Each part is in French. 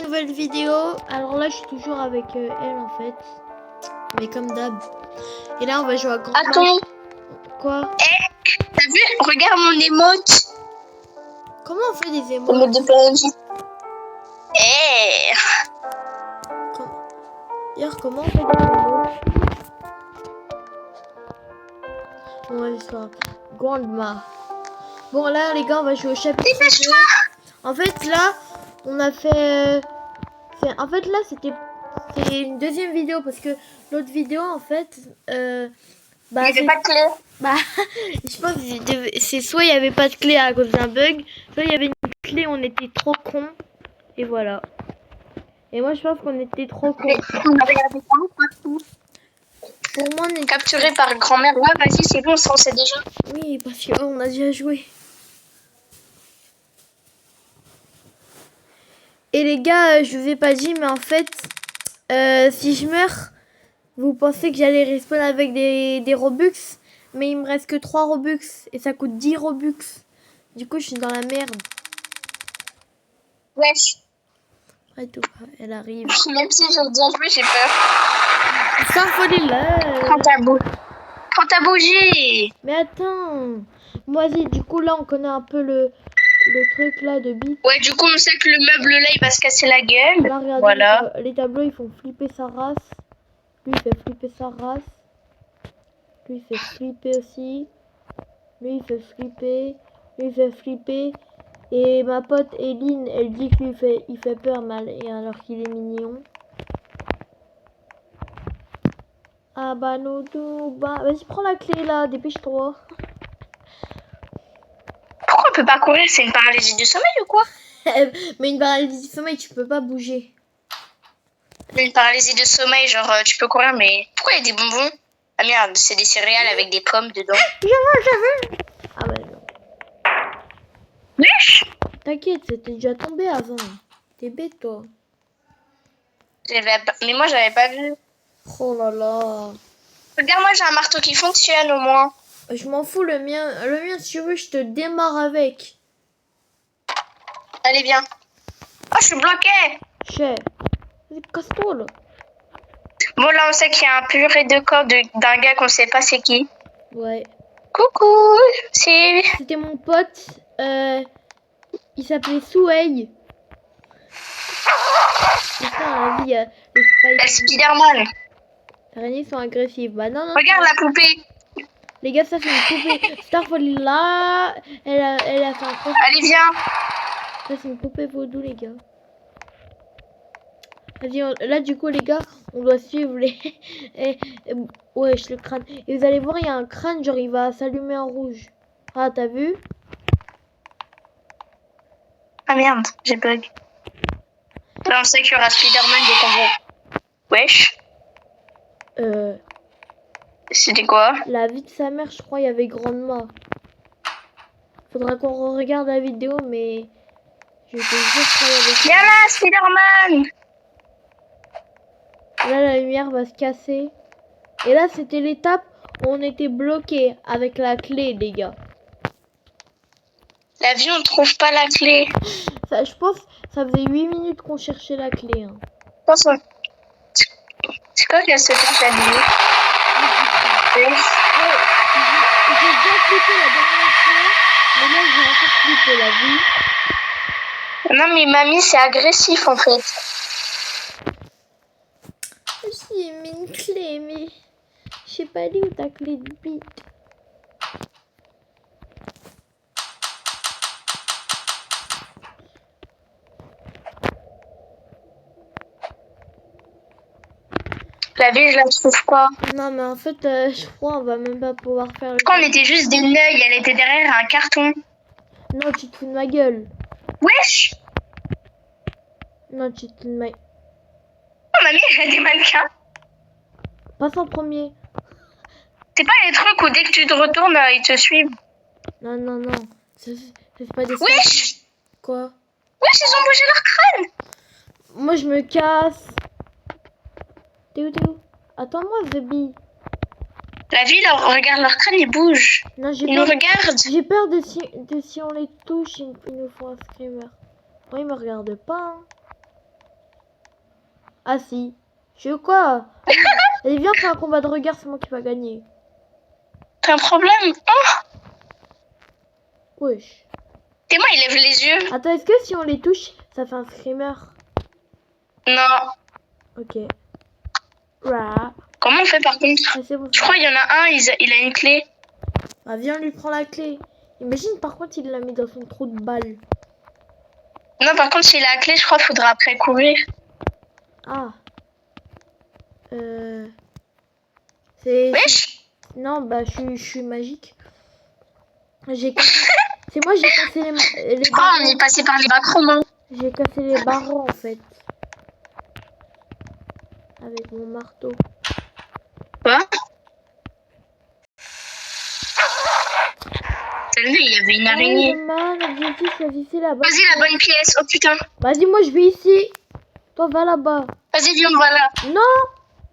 Nouvelle vidéo. Alors là, je suis toujours avec elle en fait, mais comme d'hab. Et là, on va jouer à Grand. Attends. Quoi? T'as vu? Regarde mon émote. Comment on fait des Émote émotes? de PNJ. D'ailleurs, comment on fait des émotes? Bon, ouais, c'est ça. Grandma. Bon, là, les gars, on va jouer au chapitre 2. En fait, là, on a fait. En fait, là, c'est une deuxième vidéo parce que l'autre vidéo, en fait, bah, il n'y avait pas de clé. Bah, je pense que c'est soit il n'y avait pas de clé à cause d'un bug, soit il y avait une clé, on était trop cons. Et voilà. Et moi, je pense qu'on était trop cons. On a regardé partout. Pour moi, on est capturé par grand-mère. Ouais, vas-y, c'est bon, on sait déjà. Oui, parce qu'on a déjà joué. Et les gars, je vous ai pas dit, mais en fait, si je meurs, vous pensez que j'allais respawn avec des Robux, mais il me reste que 3 Robux et ça coûte 10 Robux. Du coup, je suis dans la merde. Wesh. Ouais, tout, elle arrive. Même si j'ai bien joué, j'ai peur. Ça, faut les là. Quand t'as bougé. Mais attends. Moi, vas-y, du coup, là, on connaît un peu le truc là de bit. Ouais, du coup, on sait que le meuble là, il va se casser la gueule. Là, regardez, voilà. Les tableaux, ils font flipper sa race. Lui, il fait flipper sa race. Lui, il fait flipper aussi. Lui, il fait flipper. Lui, il fait flipper. Et ma pote Eline, elle dit que lui, il fait peur, mal, et alors qu'il est mignon. Ah bah, nous tout, bah, vas-y, prends la clé là, dépêche-toi. Pourquoi on peut pas courir? C'est une paralysie du sommeil ou quoi? Mais une paralysie du sommeil, tu peux pas bouger. Une paralysie de sommeil, genre tu peux courir, mais pourquoi il y a des bonbons? Ah merde, c'est des céréales avec des pommes dedans. J'avais. Ah bah non. Wesh! T'inquiète, c'était déjà tombé avant. T'es bête, toi. Mais moi, j'avais pas vu. Oh là là. Regarde, moi, j'ai un marteau qui fonctionne au moins. Je m'en fous, le mien, si tu veux, je te démarre avec. Allez, viens. Oh, je suis bloquée. Chef. Casse-toi, là. Bon, là, on sait qu'il y a un purée de corps d'un gars qu'on sait pas c'est qui. Ouais. Coucou, c'est... C'était mon pote. Il s'appelait Souhei. Putain, la vie, les Spider-Man. Les araignées sont agressives. Bah non, non. Regarde la poupée. Les gars, ça c'est une poupée. Starfall là, elle a fait un cross. Allez, viens. Ça c'est une poupée vaudou, les gars. Vas-y, là du coup les gars, on doit suivre les... Wesh, le crâne. Et vous allez voir, il y a un crâne, genre il va s'allumer en rouge. Ah, t'as vu? Ah merde, j'ai bug. Là, on sait qu'il y aura Spider-Man des combos. Wesh. C'était quoi? La vie de sa mère, je crois, il y avait grandement. Faudra qu'on regarde la vidéo, mais... Je te jure qu'il y avait... Viens là, Spider-Man. Là, la lumière va se casser. Et là, c'était l'étape où on était bloqué avec la clé, les gars. La vie, on trouve pas la clé. Ça, je pense, ça faisait 8 minutes qu'on cherchait la clé. Hein. C'est quoi qu'elle se passe la vie? J'ai bien flippé la dernière fois, mais là, j'ai encore flippé la vie. Non, mais mamie, c'est agressif, en fait. J'ai mis une clé, mais je sais pas où ta clé de bite. La vie, je la trouve pas. Non, mais en fait, je crois on va même pas pouvoir faire le... On était juste des neuils, elle était derrière un carton. Non, tu te fous de ma gueule. Wesh! Non, tu te fous de ma... Oh, mamie, elle a des mannequins. Passe en premier. C'est pas les trucs où dès que tu te retournes, ils te suivent. Non, non, non. C'est pas des... Wesh! Quoi? Wesh, ils ont bougé leur crâne. Moi, je me casse. T'es où? Attends-moi, Zebi. La vie, regarde leur crâne, ils bougent. Non, ils nous regardent. J'ai peur de si on les touche, ils nous font un screamer. Moi, ils me regardent pas. Hein. Ah si. Je sais quoi? Allez, viens faire un combat de regard, c'est moi qui va gagner. T'as un problème? Oh, Wesh. et moi, il lève les yeux. Attends, est-ce que si on les touche, ça fait un screamer? Non. Ok. Rah. Comment on fait par contre? Ah, c'est bon. Je crois qu'il y en a un, il a une clé. Ah, viens lui prendre la clé. Imagine par contre il l'a mis dans son trou de balle. Non, par contre, s'il a la clé, je crois qu'il faudra après courir. Ah. C'est... Wesh! Non, bah je suis magique. J'ai cassé... C'est moi j'ai cassé les Je crois barreaux. on est passé par les backrooms. J'ai cassé les barreaux en fait. Avec mon marteau. Quoi? T'as vu, il y avait une araignée. Man, objectif, choisissez la bonne. Vas-y, la bonne pièce. Oh putain. Vas-y, moi je vais ici. Toi va là-bas. Vas-y, viens, voilà. Non.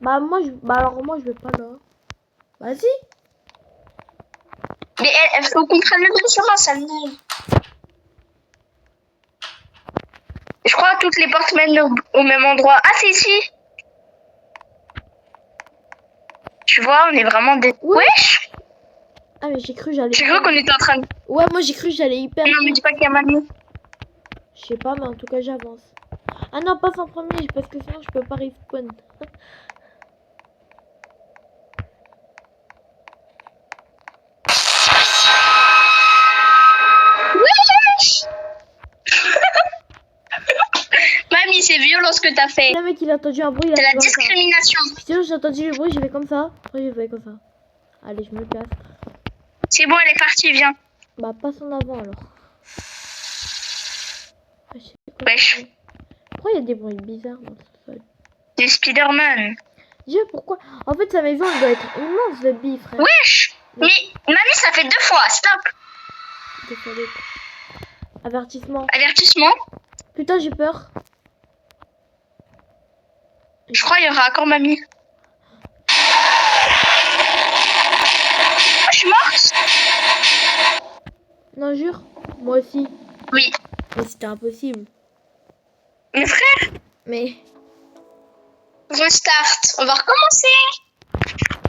Bah moi je... Bah alors moi je vais pas là. Vas-y. Mais il faut qu'on prenne le même chemin, ça me dit. Je crois que toutes les portes mènent au même endroit. Ah, c'est ici. Tu vois, on est vraiment des... Ouais. Wesh! Ah mais j'ai cru que j'allais... J'ai cru qu'on était en train de... Ouais, moi j'ai cru que j'allais hyper... Non, mais dis pas qu'il y a Mamie. Je sais pas, mais en tout cas j'avance. Ah non, passe en premier, parce que sinon je peux pas respawn. Wesh! Mamie, c'est violent ce que t'as fait. Le mec il a entendu un bruit, il a C'est fait la comme ça. discrimination. Sinon j'ai entendu le bruit, j'ai fait comme ça. Après j'ai fait comme ça. Allez, je me casse. C'est bon, elle est partie, viens. Bah passe en avant alors. Ah, je sais pas. Wesh. Pourquoi il y a des bruits bizarres dans ce sol? C'est Spider-Man. Dieu, pourquoi? En fait sa maison elle doit être immense de billes, frère. Wesh! Mais Mamie, ça fait 2 fois. Stop. Désolé. Avertissement. Avertissement. Putain, j'ai peur. Je crois qu'il y aura encore Mamie. Oh, je suis morte. Non, jure. Moi aussi. Oui. Mais c'était impossible. Mais frère, Mais... restart. On va recommencer.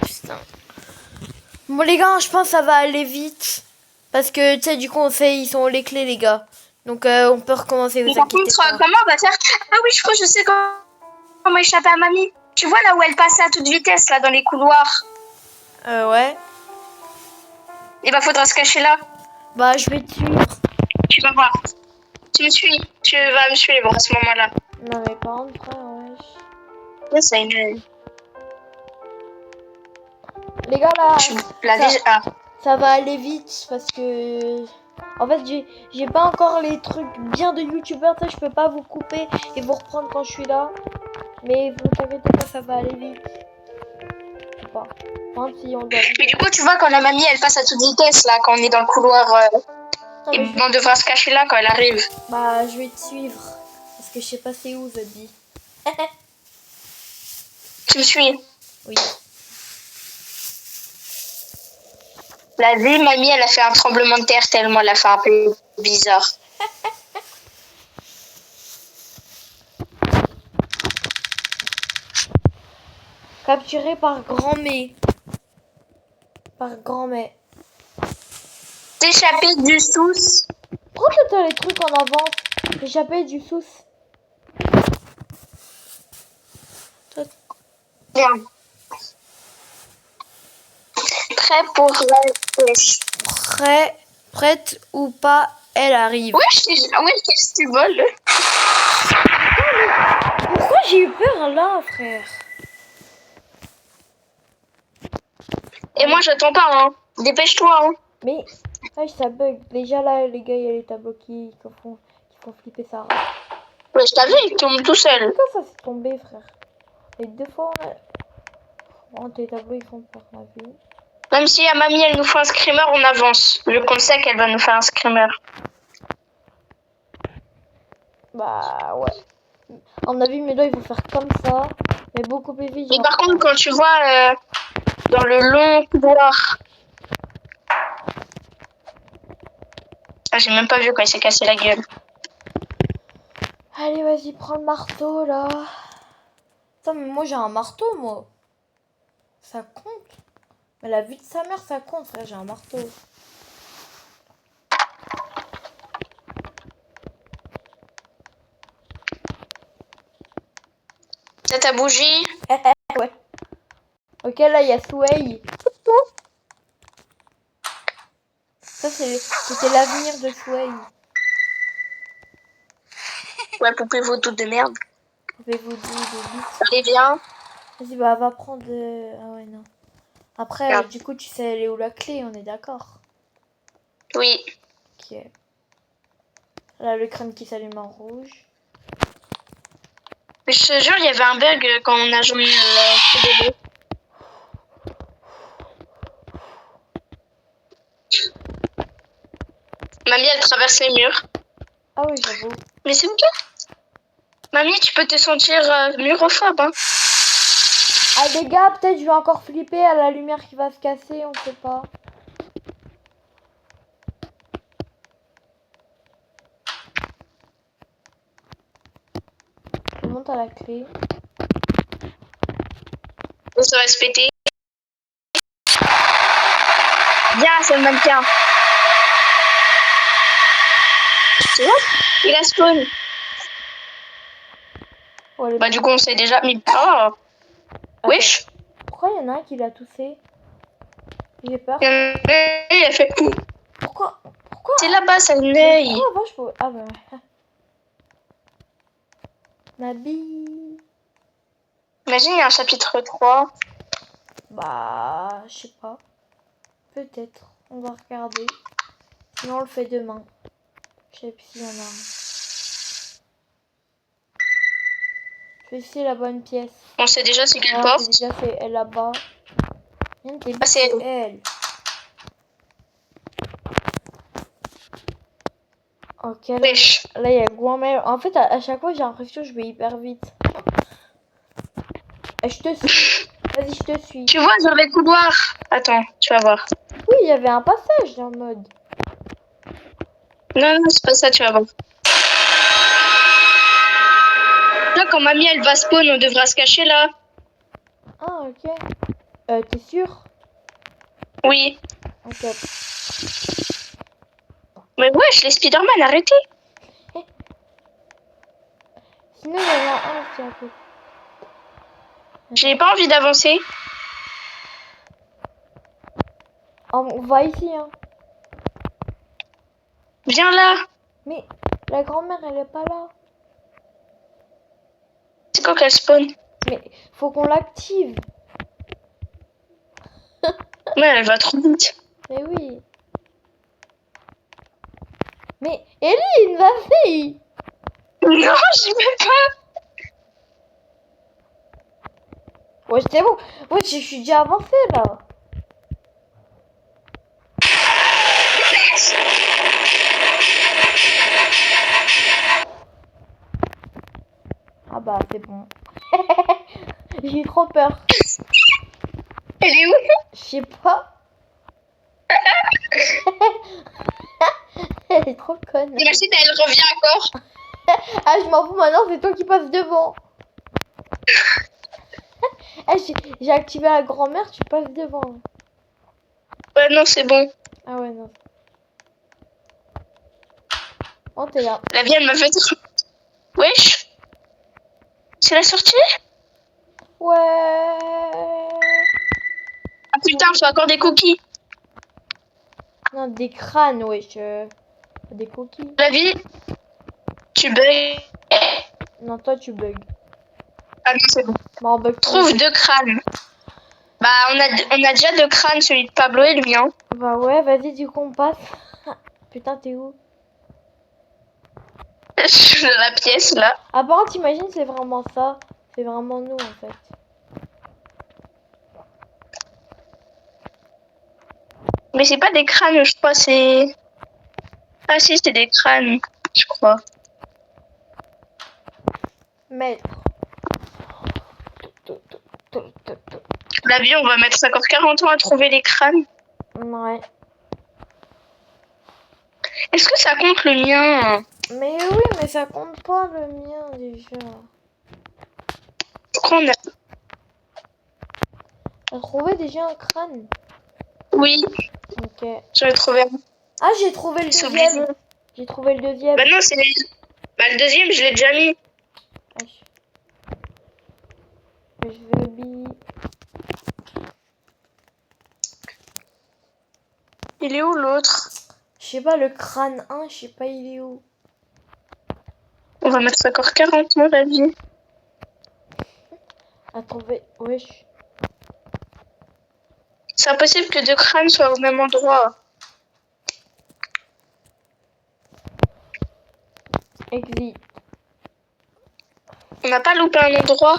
Putain. Bon les gars, je pense que ça va aller vite. Parce que tu sais, du coup, ils sont les clés les gars. Donc on peut recommencer, vous Mais par inquiétez contre, pas. comment on va faire? Ah oui, je crois que je sais comment échapper à Mamie. Tu vois là où elle passait à toute vitesse, là, dans les couloirs. Ouais. Et bah, faudra se cacher là. Bah, je vais te suivre. Tu vas voir. Tu me suis. Tu vas me suivre à ce moment-là. Non mais par contre, frère, wesh. Ouais, c'est une... Les gars, là, Je l'avais... ça, Ah. ça va aller vite parce que... En fait, j'ai pas encore les trucs bien de youtubeur, ça, je peux pas vous couper et vous reprendre quand je suis là. Mais vous inquiétez pas, ça va aller vite. Je sais pas. Enfin, si on doit... Mais du coup, tu vois, quand la Mamie, elle passe à toute vitesse, là, quand on est dans le couloir... Non, et mais on devra se cacher là quand elle arrive. Bah, je vais te suivre. Parce que je sais pas c'est où, The Bee. Tu me suis. Oui. La vie, Mamie, elle a fait un tremblement de terre tellement elle a fait un peu bizarre. Capturé par grand-mère. Par grand-mère. T'échapper du sous. Pourquoi t'as les trucs en avance? Échapper du sous. Bien. Prêt pour la wesh. Prête ou pas, elle arrive. Wesh, qu'est-ce que tu voles? Pourquoi j'ai eu peur là, frère? Et moi, j'attends pas, hein. Dépêche-toi, hein. Mais, ouais, ça bug. Déjà là, les gars, il y a les tableaux qui font flipper ça. Ouais, je t'avais, il tombe tout seul. Pourquoi ça s'est tombé, frère? Les 2 fois, on a... Oh, tes tableaux, ils font peur, ma vie. Même si à Mamie, elle nous fait un screamer, on avance. Vu qu'on sait qu'elle va nous faire un screamer. Bah, ouais. À mon avis, mes doigts, ils vont faire comme ça. Mais beaucoup plus vite. Mais genre. par contre, quand tu vois dans le long couloir... Ah, j'ai même pas vu quand il s'est cassé la gueule. Allez, vas-y, prends le marteau, là. Attends, mais moi j'ai un marteau, moi. Ça compte. Mais la vie de sa mère, ça compte, frère, j'ai un marteau. T'as ta bougie? Ouais. Ok, là, il y a Sway. Ça, c'était l'avenir de Sway. Ouais, poupée vaudou de merde. Pouvez-vous dire de bits? Allez, viens. Vas-y, bah, va prendre... Ah ouais, non. Après, Ah. du coup, tu sais elle est où la clé, on est d'accord. Oui. Ok. Là, le crâne qui s'allume en rouge. Mais je te jure, il y avait un bug quand on a joué au bébé. Mamie, elle traverse les murs. Ah oui, j'avoue. Mais c'est ok. Mamie, tu peux te sentir murophobe, hein. Ah, les gars, peut-être je vais encore flipper à la lumière qui va se casser, on sait pas. Je monte à la clé. On se va se péter. Viens, c'est le mannequin. Tu vois? Il a spawn. Oh, Bah, du coup, on sait déjà. Mais. Oh! Wesh! Pourquoi il y en a un qui l'a toussé? J'ai peur. Il a fait. Pourquoi C'est là-bas, ça l'œil. Pourquoi avant je pouvais... Ah bah ouais. Ma bille. Imagine, il y a un chapitre 3. Bah, je sais pas. Peut-être. On va regarder. Sinon, on le fait demain. Je sais plus s'il y en a un. Je vais essayer la bonne pièce. On sait déjà c'est quelle Alors, porte. déjà, c'est elle là-bas. Ah, c'est elle. elle. Ok, là, Wesh. il y a grand-mère. En fait, à chaque fois, j'ai l'impression que je vais hyper vite. Et je te suis. Vas-y, je te suis. Tu vois, dans les couloirs. Attends, tu vas voir. Oui, il y avait un passage en mode. Non, non, c'est pas ça, tu vas voir. Là, quand mamie, elle va spawn, on devra se cacher là. Ah, ok. T'es sûr? Oui. Ok. Mais wesh, les Spider-Man, arrêtez. Sinon, il y en a un aussi à côté. J'ai pas envie d'avancer. On va ici, hein. Viens là. Mais la grand-mère, elle est pas là. C'est quand qu'elle spawn? Mais faut qu'on l'active. Ouais, elle va trop vite. Mais oui. Mais Eline, vas-y. Non, j'y vais pas. Ouais, c'est bon. Ouais, je suis déjà avancée là. Ah bah, c'est bon. J'ai trop peur. Elle est où? Je sais pas. Elle est trop conne. Imagine, elle revient encore. Ah, je m'en fous maintenant, c'est toi qui passes devant. Ah, j'ai activé la grand-mère, tu passes devant. Ouais, non, c'est bon. Ah ouais, non. Oh, t'es là. La vie, elle m'a fait. Wesh. C'est la sortie? Ouais. Ah putain, je fais encore des cookies. Non, des crânes, wesh. Des coquilles. La vie, tu bugs. Non, toi, tu bugs. Ah non, c'est bon. Bah, on bug. Trouve 2 crânes. Bah, on a déjà 2 crânes, celui de Pablo et le mien. Bah ouais, vas-y, du coup, on passe. Putain, t'es où? Je suis dans la pièce, là. Ah, par contre, t'imagines, c'est vraiment ça. C'est vraiment nous, en fait. Mais c'est pas des crânes, je crois, c'est... Ah si, c'est des crânes, je crois. Maître. La vie, on va mettre 40 ans à trouver les crânes. Ouais. Est-ce que ça compte le mien? Mais oui, mais ça compte pas le mien, déjà. crois qu'on a... T'as trouvé déjà un crâne? Oui, Ok. j'en ai trouvé un. Ah, j'ai trouvé le C'est obligé. deuxième. J'ai trouvé le deuxième. Bah non, c'est... Bah le deuxième, je l'ai déjà mis. Wesh. Je vais habiller. Il est où l'autre? Je sais pas, le crâne 1, je sais pas, il est où. On va mettre encore 40 ans la vie. À trouver. Wesh. C'est impossible que deux crânes soient au même endroit. Exit. On n'a pas loupé un endroit.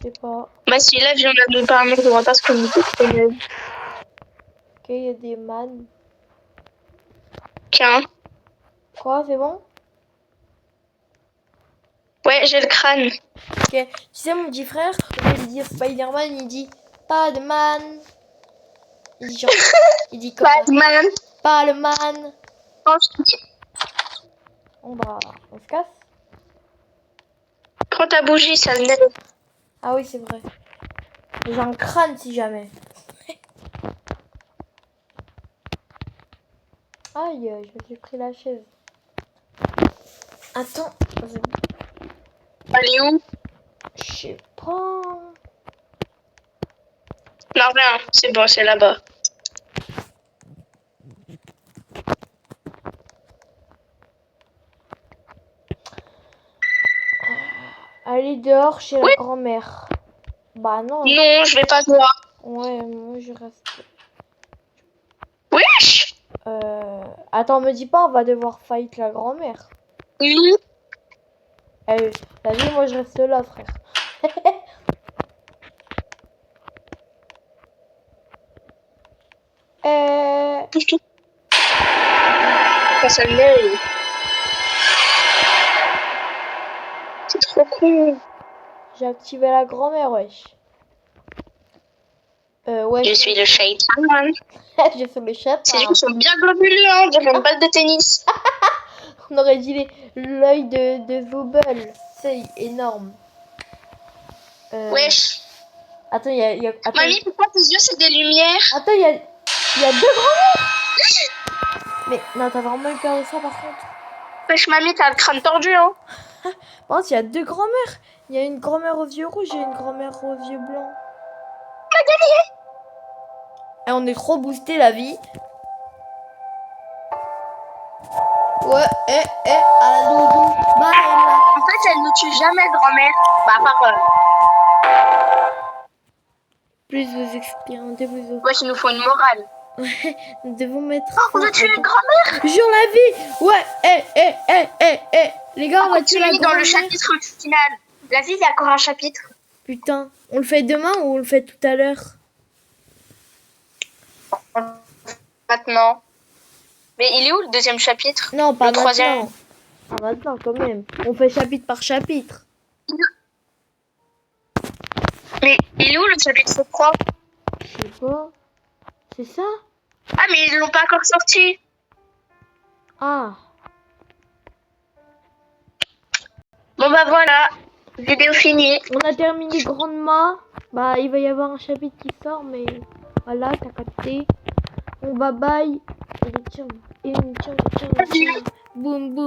Je sais pas. Bah si, là, on a loupé un endroit parce qu'on était connus. Ok, il y a des man. Tiens. Quoi, c'est bon? Ouais, j'ai le crâne. Ok. Tu sais, mon petit frère, au lieu de dire Spider-Man, il dit pas de man. Il dit genre. Il dit comme ça. Batman. Pas le man. Oh, Bon bah, on se casse. prends ta bougie, ça venait. Ah oui, c'est vrai. J'ai un crâne si jamais. Aïe, j'ai pris la chaise. Attends, Elle est où? je sais pas. Non, rien. C'est bon, c'est là-bas. Aller dehors chez Oui. la grand-mère. Bah non. Non, je vais pas voir. Ouais, moi je reste. Wesh! Attends, me dis pas, on va devoir fight la grand-mère. Oui. Eh, la vie, moi je reste là, frère. Ça venait. C'est trop con. J'ai activé la grand-mère, wesh. Ouais. Je suis le shaitan. Je suis le chat. Ces gens sont bien globuleux, hein. On dirait une balle de tennis. On aurait dit l'œil de Vobel. C'est énorme. Wesh. Attends, il y a... Attends, Mamie, pourquoi tes yeux, c'est des lumières? attends, il y a deux grand-mères. Mais non, t'as vraiment eu peur de ça par contre. Wesh, mamie, t'as le crâne tordu, hein. Par contre, il y a deux grand-mères. Il y a une grand-mère aux yeux rouges et une grand-mère aux yeux blancs. Et on est trop boosté la vie. Ouais, à la doudou. Bah, En fait, elle ne tue jamais, grand-mère. Bah, à part... plus vous expérimentez, plus vous... Wesh, il nous faut une morale. Nous devons mettre... Oh, on a tué une grand-mère. Jure la vie. Ouais, les gars, on va tuer la Continue dans grand-mère. le chapitre final. La vie, il y a encore un chapitre. Putain, on le fait demain ou on le fait tout à l'heure? Maintenant. Mais il est où le deuxième chapitre? Non, pas le troisième. maintenant. Pas maintenant, quand même. On fait chapitre par chapitre. Mais il est où le chapitre 3? Je sais pas. C'est ça? Ah, mais ils l'ont pas encore sorti. Ah. Bon, bah voilà. Vidéo finie. On a terminé grandement. Bah, il va y avoir un chapitre qui sort, mais voilà, t'as capté. On bye bye. Et tiens, tiens. Boum, boum.